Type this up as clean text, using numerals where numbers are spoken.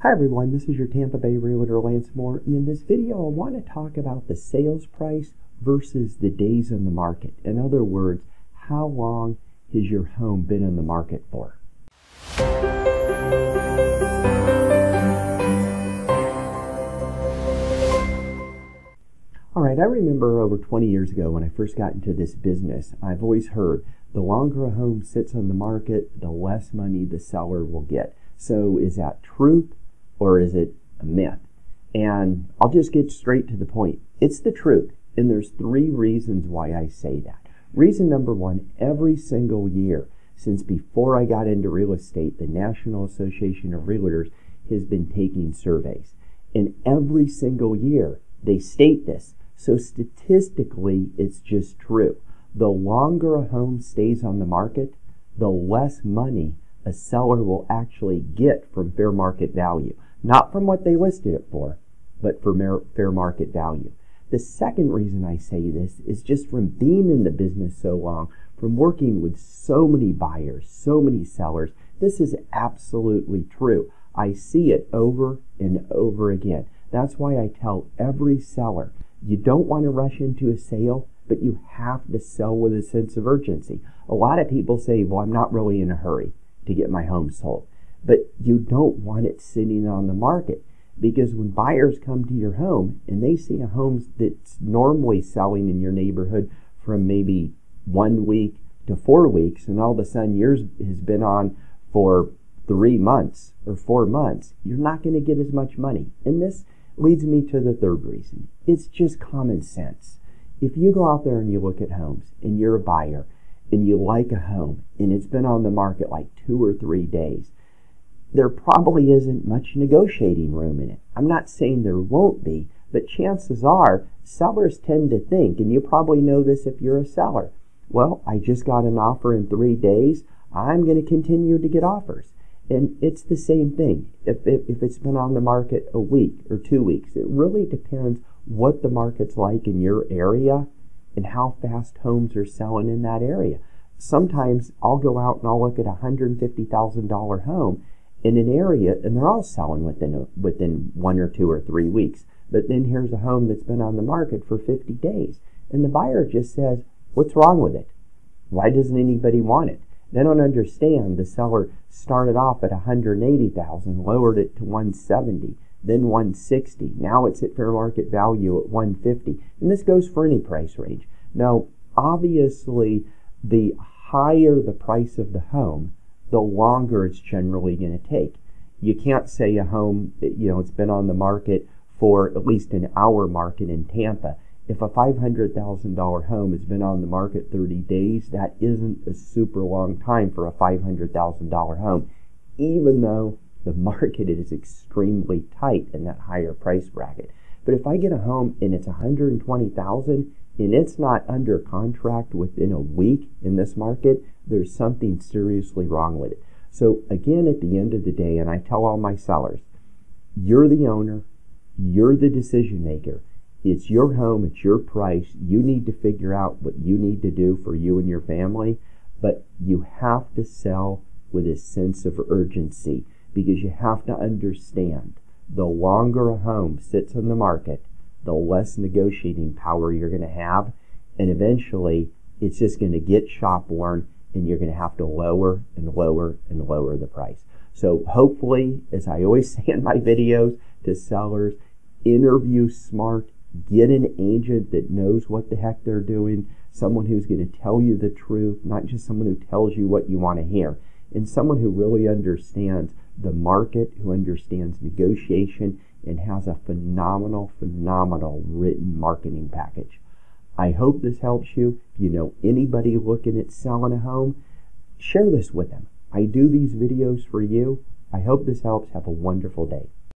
Hi everyone, this is your Tampa Bay Realtor Lance Mohr, and in this video I want to talk about the sales price versus the days on the market. In other words, how long has your home been on the market for? Alright, I remember over 20 years ago when I first got into this business, I've always heard the longer a home sits on the market, the less money the seller will get. So is that truth? Or is it a myth? And I'll just get straight to the point. It's the truth. And there's three reasons why I say that. Reason number one, every single year since before I got into real estate, the National Association of Realtors has been taking surveys. And every single year they state this. So statistically, it's just true. The longer a home stays on the market, the less money a seller will actually get from fair market value. Not from what they listed it for, but for fair market value. The second reason I say this is just from being in the business so long, from working with so many buyers, so many sellers, this is absolutely true. I see it over and over again. That's why I tell every seller, you don't want to rush into a sale, but you have to sell with a sense of urgency. A lot of people say, well, I'm not really in a hurry to get my home sold. But you don't want it sitting on the market, because when buyers come to your home and they see a home that's normally selling in your neighborhood from maybe 1 week to 4 weeks, and all of a sudden yours has been on for 3 months or 4 months, you're not going to get as much money. And this leads me to the third reason. It's just common sense. If you go out there and you look at homes and you're a buyer and you like a home and it's been on the market like 2 or 3 days, there probably isn't much negotiating room in it. I'm not saying there won't be, but chances are sellers tend to think, and you probably know this if you're a seller, well, I just got an offer in 3 days, I'm going to continue to get offers. And it's the same thing if it's been on the market a week or 2 weeks. It really depends what the market's like in your area and how fast homes are selling in that area. Sometimes I'll go out and I'll look at a $150,000 home in an area, and they're all selling within 1 or 2 or 3 weeks. But then here's a home that's been on the market for 50 days. And the buyer just says, what's wrong with it? Why doesn't anybody want it? They don't understand the seller started off at $180,000, lowered it to $170,000, then $160,000. Now it's at fair market value at $150,000. And this goes for any price range. Now, obviously, the higher the price of the home, the longer it's generally going to take. You can't say a home, it's been on the market for at least in our market in Tampa. If a $500,000 home has been on the market 30 days, that isn't a super long time for a $500,000 home, even though the market is extremely tight in that higher price bracket. But if I get a home and it's $120,000 and it's not under contract within a week in this market, there's something seriously wrong with it. So again, at the end of the day, and I tell all my sellers, you're the owner, you're the decision maker. It's your home, it's your price. You need to figure out what you need to do for you and your family, but you have to sell with a sense of urgency, because you have to understand the longer a home sits on the market, the less negotiating power you're going to have, and eventually it's just going to get shop worn, and you're going to have to lower and lower and lower the price. So hopefully, as I always say in my videos to sellers, interview smart, get an agent that knows what the heck they're doing, someone who's going to tell you the truth, not just someone who tells you what you want to hear, and someone who really understands the market, who understands negotiation, and has a phenomenal written marketing package. I hope this helps you. If you know anybody looking at selling a home, share this with them. I do these videos for you. I hope this helps. Have a wonderful day.